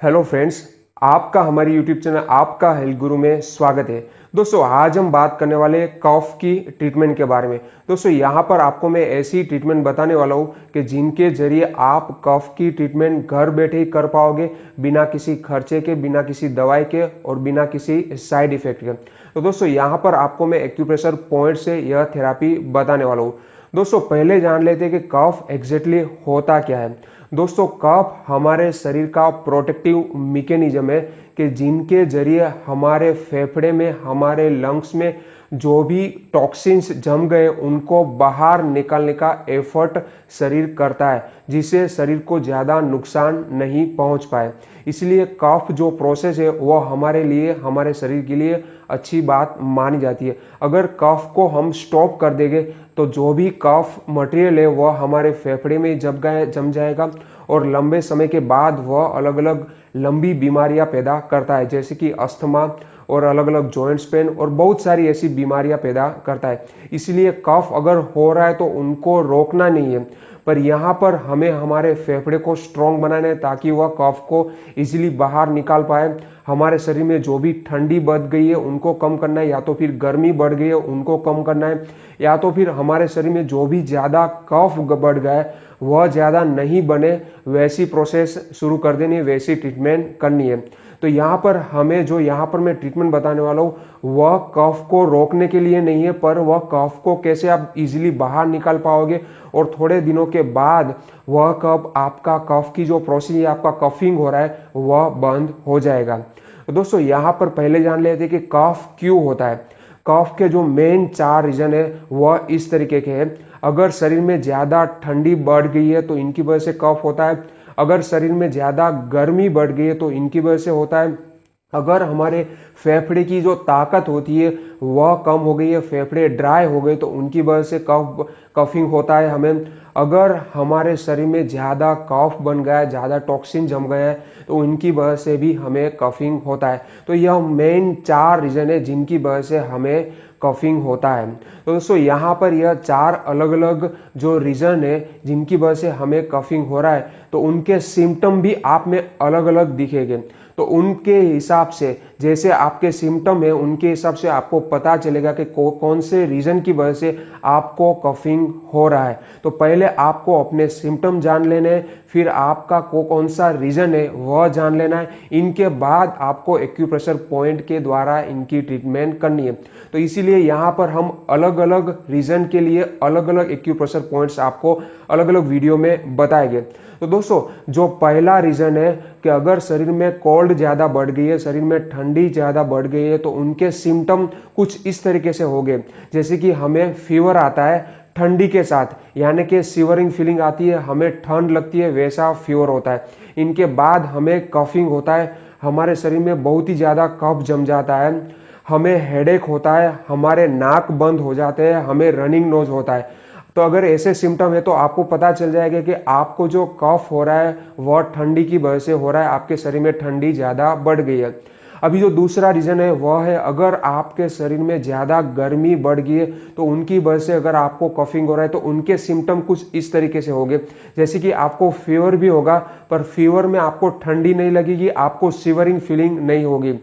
Hello friends, आपका हमारी YouTube channel आपका हेल्थ गुरु में स्वागत है। दोस्तों, आज हम बात करने वाले कफ की ट्रीटमेंट के बारे में। दोस्तों, यहाँ पर आपको मैं ऐसी ट्रीटमेंट बताने वाला हूँ कि जिनके जरिए आप कफ की ट्रीटमेंट घर बैठे ही कर पाओगे, बिना किसी खर्चे के, बिना किसी दवाई के और बिना किसी साइड इफेक्ट के। तो दोस्तों, यहाँ पर आपको मैं एक्यूप्रेशर पॉइंट से यह थेरापी बताने वाला हूँ। दोस्तों, पहले जान लेते हैं कि कफ एग्जैक्टली होता क्या है। दोस्तों, कफ हमारे शरीर का प्रोटेक्टिव मैकेनिज्म है कि जिनके जरिए हमारे फेफड़े में, हमारे लंग्स में जो भी टॉक्सिन्स जम गए उनको बाहर निकालने का एफर्ट शरीर करता है, जिससे शरीर को ज़्यादा नुकसान नहीं पहुंच पाए। इसलिए कफ जो प्रोसेस है वो हमारे लिए, हमारे शरीर के लिए अच्छी बात मानी जाती है। अगर कफ को हम स्टॉप कर देंगे तो जो भी कफ मटेरियल है वह हमारे फेफड़े में जम जाएगा और लंबे समय के बाद वह अलग अलग लंबी बीमारियां पैदा करता है, जैसे कि अस्थमा और अलग अलग जॉइंट्स पेन और बहुत सारी ऐसी बीमारियां पैदा करता है। इसलिए कफ अगर हो रहा है तो उनको रोकना नहीं है, पर यहाँ पर हमें हमारे फेफड़े को स्ट्रॉन्ग बनाना है ताकि वह कफ को इजीली बाहर निकाल पाए। हमारे शरीर में जो भी ठंडी बढ़ गई है उनको कम करना है, या तो फिर गर्मी बढ़ गई है उनको कम करना है, या तो फिर हमारे शरीर में जो भी ज़्यादा कफ बढ़ गया है वह ज़्यादा नहीं बने, वैसी प्रोसेस शुरू कर देनी है, वैसी ट्रीटमेंट करनी है। तो यहाँ पर हमें जो यहाँ पर मैं ट्रीटमेंट बताने वाला हूँ वह कफ को रोकने के लिए नहीं है, पर वह कफ को कैसे आप इजीली बाहर निकाल पाओगे और थोड़े दिनों के बाद वह कफ आपका कफ की जो प्रोसेस है, आपका कफिंग हो रहा है, वह बंद हो जाएगा। तो दोस्तों, यहाँ पर पहले जान लेते हैं कि कफ क्यों होता है। कफ के जो मेन 4 रीजन है वह इस तरीके के हैं। अगर शरीर में ज़्यादा ठंडी बढ़ गई है तो इनकी वजह से कफ होता है। अगर शरीर में ज़्यादा गर्मी बढ़ गई है तो इनकी वजह से होता है। अगर हमारे फेफड़े की जो ताकत होती है वह कम हो गई है, फेफड़े ड्राई हो गए, तो उनकी वजह से कफिंग होता है हमें। अगर हमारे शरीर में ज़्यादा कफ बन गया है, ज़्यादा टॉक्सिन जम गया है, तो इनकी वजह से भी हमें कफिंग होता है। तो यह मेन 4 रीज़न है जिनकी वजह से हमें कफिंग होता है। तो दोस्तों, यहाँ पर यह 4 अलग अलग जो रीज़न है जिनकी वजह से हमें कफिंग हो रहा है, तो उनके सिम्टम भी आप में अलग अलग दिखेंगे। तो उनके हिसाब से, जैसे आपके सिम्टम है उनके हिसाब से आपको पता चलेगा कि कौन से रीज़न की वजह से आपको कफिंग हो रहा है। तो पहले आपको अपने सिम्टम जान लेने हैं, फिर आपका कौन सा रीज़न है वह जान लेना है। इनके बाद आपको एक्यूप्रेशर पॉइंट के द्वारा इनकी ट्रीटमेंट करनी है। तो इसीलिए यहाँ पर हम अलग अलग रीज़न के लिए अलग अलग एक्यूप्रेशर पॉइंट्स आपको अलग अलग वीडियो में बताएंगे। तो दोस्तों, जो पहला रीज़न है कि अगर शरीर में कोल्ड ज़्यादा बढ़ गई है, शरीर में ठंडी ज़्यादा बढ़ गई है, तो उनके सिम्टम कुछ इस तरीके से होंगे। जैसे कि हमें फीवर आता है ठंडी के साथ, यानी कि शिवरिंग फीलिंग आती है, हमें ठंड लगती है, वैसा फीवर होता है। इनके बाद हमें कफिंग होता है, हमारे शरीर में बहुत ही ज़्यादा कफ जम जाता है, हमें हेडेक होता है, हमारे नाक बंद हो जाते हैं, हमें रनिंग नोज होता है। तो अगर ऐसे सिम्टम है तो आपको पता चल जाएगा कि आपको जो कफ हो रहा है वह ठंडी की वजह से हो रहा है, आपके शरीर में ठंडी ज़्यादा बढ़ गई है। अभी जो दूसरा रीज़न है वह है, अगर आपके शरीर में ज़्यादा गर्मी बढ़ गई है तो उनकी वजह से अगर आपको कफिंग हो रहा है तो उनके सिम्टम कुछ इस तरीके से होंगे। जैसे कि आपको फीवर भी होगा, पर फीवर में आपको ठंडी नहीं लगेगी, आपको शिवरिंग फीलिंग नहीं होगी।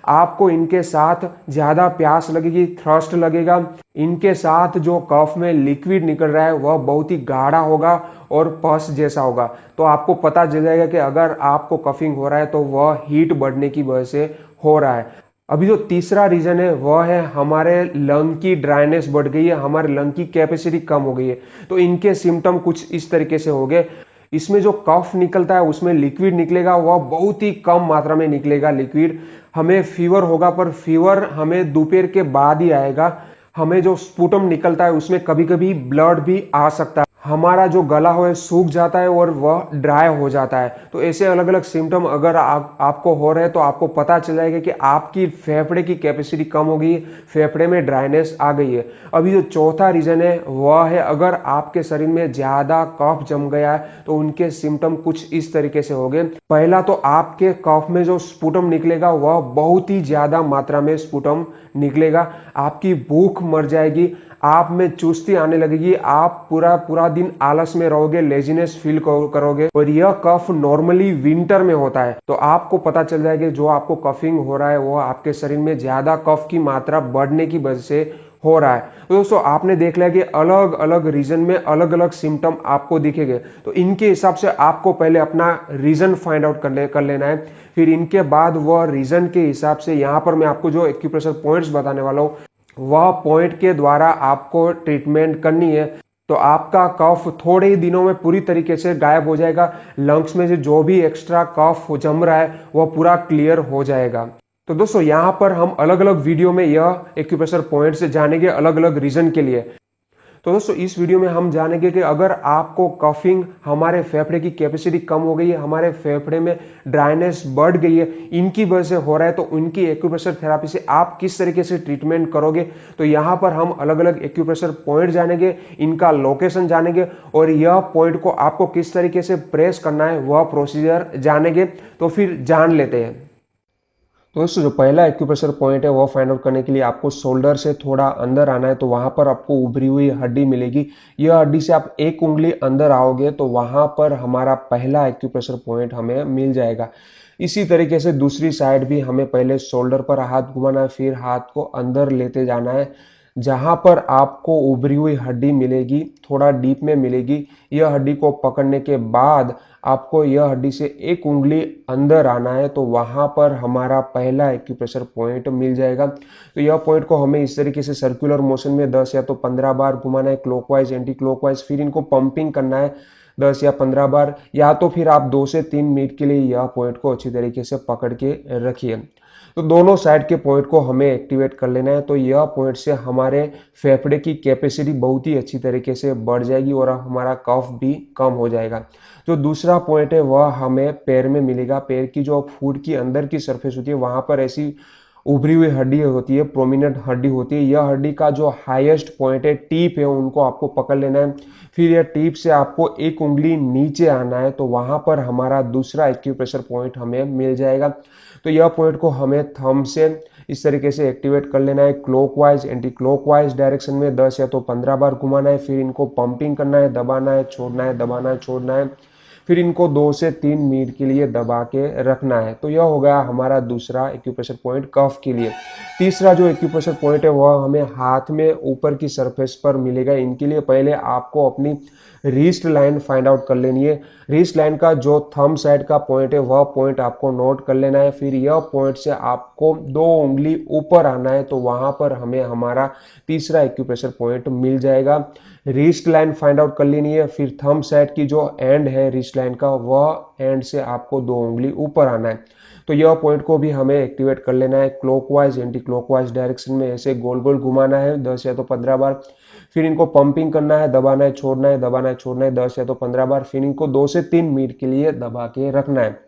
आपको इनके साथ ज़्यादा प्यास लगेगी, थ्रस्ट लगेगा। इनके साथ जो कफ में लिक्विड निकल रहा है वह बहुत ही गाढ़ा होगा और पस जैसा होगा। तो आपको पता चल जाएगा कि अगर आपको कफिंग हो रहा है तो वह हीट बढ़ने की वजह से हो रहा है। अभी जो तीसरा रीज़न है वह है, हमारे लंग की ड्राइनेस बढ़ गई है, हमारे लंग की कैपेसिटी कम हो गई है। तो इनके सिम्टम कुछ इस तरीके से हो गए। इसमें जो कफ निकलता है उसमें लिक्विड निकलेगा, वह बहुत ही कम मात्रा में निकलेगा लिक्विड। हमें फीवर होगा, पर फीवर हमें दोपहर के बाद ही आएगा। हमें जो स्पुटम निकलता है उसमें कभी कभी ब्लड भी आ सकता है। हमारा जो गला हो सूख जाता है और वह ड्राई हो जाता है। तो ऐसे अलग अलग सिम्टम अगर आपको हो रहे हैं तो आपको पता चल जाएगा कि आपकी फेफड़े की कैपेसिटी कम हो गई है, फेफड़े में ड्राइनेस आ गई है। अभी जो चौथा रीज़न है वह है, अगर आपके शरीर में ज़्यादा कफ जम गया है तो उनके सिम्टम कुछ इस तरीके से होंगे। पहला तो आपके कफ में जो स्पुटम निकलेगा वह बहुत ही ज़्यादा मात्रा में स्पुटम निकलेगा, आपकी भूख मर जाएगी, आप में चुस्ती आने लगेगी, आप पूरा पूरा दिन आलस में रहोगे, लेजीनेस फील करोगे। और यह कफ नॉर्मली विंटर में होता है, तो आपको पता चल जाएगा जो आपको कफिंग हो रहा है वो आपके शरीर में ज्यादा कफ की मात्रा बढ़ने की वजह से हो रहा है। तो दोस्तों आपने देख लिया कि अलग अलग रीजन में अलग अलग सिम्टम आपको दिखेंगे, तो इनके हिसाब से आपको पहले अपना रीजन फाइंड आउट कर लेना है। फिर इनके बाद वह रीजन के हिसाब से यहाँ पर मैं आपको जो एक्यूप्रेशर पॉइंट्स बताने वाला हूँ वह पॉइंट के द्वारा आपको ट्रीटमेंट करनी है। तो आपका कफ थोड़े ही दिनों में पूरी तरीके से गायब हो जाएगा। लंग्स में जो भी एक्स्ट्रा कफ जम रहा है वह पूरा क्लियर हो जाएगा। तो दोस्तों यहाँ पर हम अलग अलग वीडियो में यह एक्यूप्रेशर पॉइंट्स जानेंगे अलग अलग रीजन के लिए। तो दोस्तों इस वीडियो में हम जानेंगे कि अगर आपको कफिंग, हमारे फेफड़े की कैपेसिटी कम हो गई है, हमारे फेफड़े में ड्राइनेस बढ़ गई है, इनकी वजह से हो रहा है, तो उनकी एक्यूप्रेशर थेरेपी से आप किस तरीके से ट्रीटमेंट करोगे। तो यहाँ पर हम अलग अलग एक्यूप्रेशर पॉइंट जानेंगे, इनका लोकेशन जानेंगे और यह पॉइंट को आपको किस तरीके से प्रेस करना है वह प्रोसीजर जानेंगे। तो फिर जान लेते हैं। तो दोस्तों जो पहला एक्यूप्रेशर पॉइंट है वो फाइंड आउट करने के लिए आपको शोल्डर से थोड़ा अंदर आना है। तो वहां पर आपको उभरी हुई हड्डी मिलेगी। यह हड्डी से आप एक उंगली अंदर आओगे तो वहां पर हमारा पहला एक्यूप्रेशर पॉइंट हमें मिल जाएगा। इसी तरीके से दूसरी साइड भी हमें पहले शोल्डर पर हाथ घुमाना है, फिर हाथ को अंदर लेते जाना है। जहां पर आपको उभरी हुई हड्डी मिलेगी, थोड़ा डीप में मिलेगी, यह हड्डी को पकड़ने के बाद आपको यह हड्डी से एक उंगली अंदर आना है। तो वहां पर हमारा पहला एक्यूप्रेशर पॉइंट मिल जाएगा। तो यह पॉइंट को हमें इस तरीके से सर्कुलर मोशन में 10 या तो 15 बार घुमाना है, क्लॉकवाइज एंटी क्लॉकवाइज। फिर इनको पंपिंग करना है 10 या 15 बार, या तो फिर आप 2 से 3 मिनट के लिए यह पॉइंट को अच्छी तरीके से पकड़ के रखिए। तो दोनों साइड के पॉइंट को हमें एक्टिवेट कर लेना है। तो यह पॉइंट से हमारे फेफड़े की कैपेसिटी बहुत ही अच्छी तरीके से बढ़ जाएगी और हमारा कफ भी कम हो जाएगा। जो दूसरा पॉइंट है वह हमें पैर में मिलेगा। पैर की जो फुट की अंदर की सरफेस होती है वहां पर ऐसी उभरी हुई हड्डी होती है, प्रोमिनेंट हड्डी होती है। यह हड्डी का जो हाईएस्ट पॉइंट है, टीप है, उनको आपको पकड़ लेना है। फिर यह टीप से आपको एक उंगली नीचे आना है। तो वहां पर हमारा दूसरा एक्यूप्रेशर पॉइंट हमें मिल जाएगा। तो यह पॉइंट को हमें थंब से इस तरीके से एक्टिवेट कर लेना है, क्लॉकवाइज एंटी क्लॉकवाइज डायरेक्शन में 10 या तो 15 बार घुमाना है। फिर इनको पंपिंग करना है, दबाना है, छोड़ना है, दबाना है, छोड़ना है। फिर इनको 2 से 3 मिनट के लिए दबा के रखना है। तो यह हो गया हमारा दूसरा एक्यूप्रेशर पॉइंट कफ के लिए। तीसरा जो एक्यूप्रेशर पॉइंट है वह हमें हाथ में ऊपर की सरफेस पर मिलेगा। इनके लिए पहले आपको अपनी रिस्ट लाइन फाइंड आउट कर लेनी है। रिस्ट लाइन का जो थंब साइड का पॉइंट है वह पॉइंट आपको नोट कर लेना है। फिर यह पॉइंट से आपको 2 उंगली ऊपर आना है। तो वहां पर हमें हमारा तीसरा एक्यूप्रेशर पॉइंट मिल जाएगा। रिस्ट लाइन फाइंड आउट कर लेनी है। फिर थंब साइड की जो एंड है रिस्ट लाइन का, वह एंड से आपको 2 उंगली ऊपर आना है। तो यह पॉइंट को भी हमें एक्टिवेट कर लेना है। क्लॉकवाइज एंटी क्लॉकवाइज डायरेक्शन में ऐसे गोल गोल घुमाना है 10 या तो 15 बार। फिर इनको पंपिंग करना है, दबाना है, छोड़ना है, दबाना है, छोड़ना है 10 या तो 15 बार। फिर इनको 2 से 3 मिनट के लिए दबा के रखना है।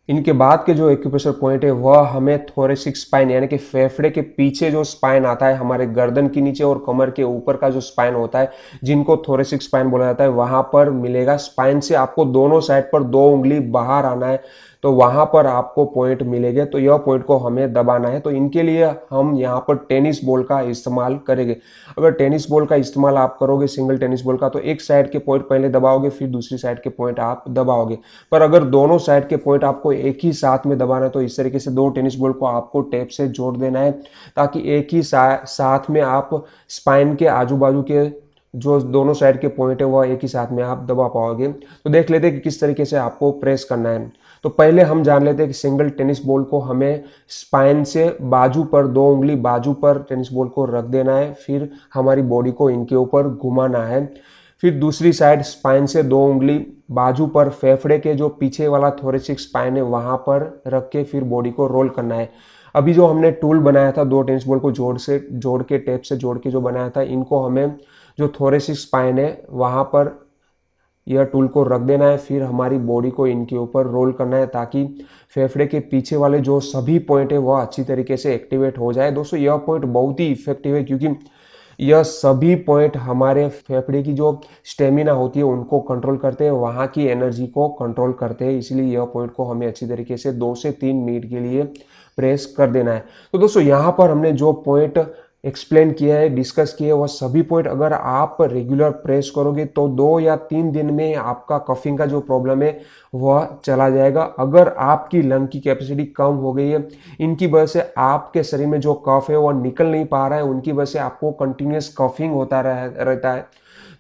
इनके बाद के जो एक्यूप्रेशर पॉइंट है वह हमें थोरेसिक स्पाइन यानी कि फेफड़े के पीछे जो स्पाइन आता है, हमारे गर्दन के नीचे और कमर के ऊपर का जो स्पाइन होता है, जिनको थोरेसिक स्पाइन बोला जाता है, वहां पर मिलेगा। स्पाइन से आपको दोनों साइड पर 2 उंगली बाहर आना है। तो वहां पर आपको पॉइंट मिलेंगे। तो यह पॉइंट को हमें दबाना है। तो इनके लिए हम यहाँ पर टेनिस बॉल का इस्तेमाल करेंगे। अगर टेनिस बॉल का इस्तेमाल आप करोगे, सिंगल टेनिस बॉल का, तो एक साइड के पॉइंट पहले दबाओगे, फिर दूसरी साइड के पॉइंट आप दबाओगे। पर अगर दोनों साइड के पॉइंट आपको एक ही साथ में दबाना है तो इस तरीके से 2 टेनिस बॉल को आपको टेप से जोड़ देना है, ताकि एक ही साथ में आप स्पाइन के आजू बाजू के जो दोनों साइड के पॉइंट है वह एक ही साथ में आप दबा पाओगे। तो देख लेते हैं कि किस तरीके से आपको प्रेस करना है। तो पहले हम जान लेते हैं कि सिंगल टेनिस बॉल को हमें स्पाइन से बाजू पर 2 उंगली बाजू पर टेनिस बॉल को रख देना है। फिर हमारी बॉडी को इनके ऊपर घुमाना है। फिर दूसरी साइड स्पाइन से 2 उंगली बाजू पर फेफड़े के जो पीछे वाला थोरेसिक स्पाइन है वहां पर रख के फिर बॉडी को रोल करना है। अभी जो हमने टूल बनाया था 2 टेनिस बॉल को जोड़ के टेप से जोड़ के जो बनाया था, इनको हमें जो थोरेसिक स्पाइन है वहां पर यह टूल को रख देना है। फिर हमारी बॉडी को इनके ऊपर रोल करना है, ताकि फेफड़े के पीछे वाले जो सभी पॉइंट है वह अच्छी तरीके से एक्टिवेट हो जाए। दोस्तों यह पॉइंट बहुत ही इफेक्टिव है, क्योंकि यह सभी पॉइंट हमारे फेफड़े की जो स्टेमिना होती है उनको कंट्रोल करते हैं, वहां की एनर्जी को कंट्रोल करते हैं। इसलिए यह पॉइंट को हमें अच्छी तरीके से 2 से 3 मिनट के लिए प्रेस कर देना है। तो दोस्तों यहाँ पर हमने जो पॉइंट एक्सप्लेन किया है, डिस्कस किया है, वह सभी पॉइंट अगर आप रेगुलर प्रेस करोगे तो 2 या 3 दिन में आपका कफिंग का जो प्रॉब्लम है वह चला जाएगा। अगर आपकी लंग की कैपेसिटी कम हो गई है, इनकी वजह से आपके शरीर में जो कफ है वह निकल नहीं पा रहा है, उनकी वजह से आपको कंटिन्यूस कफिंग होता रहता है,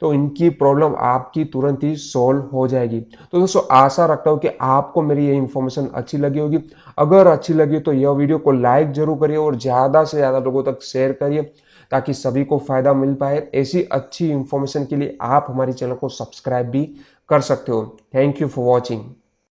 तो इनकी प्रॉब्लम आपकी तुरंत ही सॉल्व हो जाएगी। तो दोस्तों आशा रखता हूँ कि आपको मेरी ये इन्फॉर्मेशन अच्छी लगी होगी। अगर अच्छी लगी तो यह वीडियो को लाइक जरूर करिए और ज़्यादा से ज़्यादा लोगों तक शेयर करिए ताकि सभी को फायदा मिल पाए। ऐसी अच्छी इन्फॉर्मेशन के लिए आप हमारे चैनल को सब्सक्राइब भी कर सकते हो। Thank you for watching.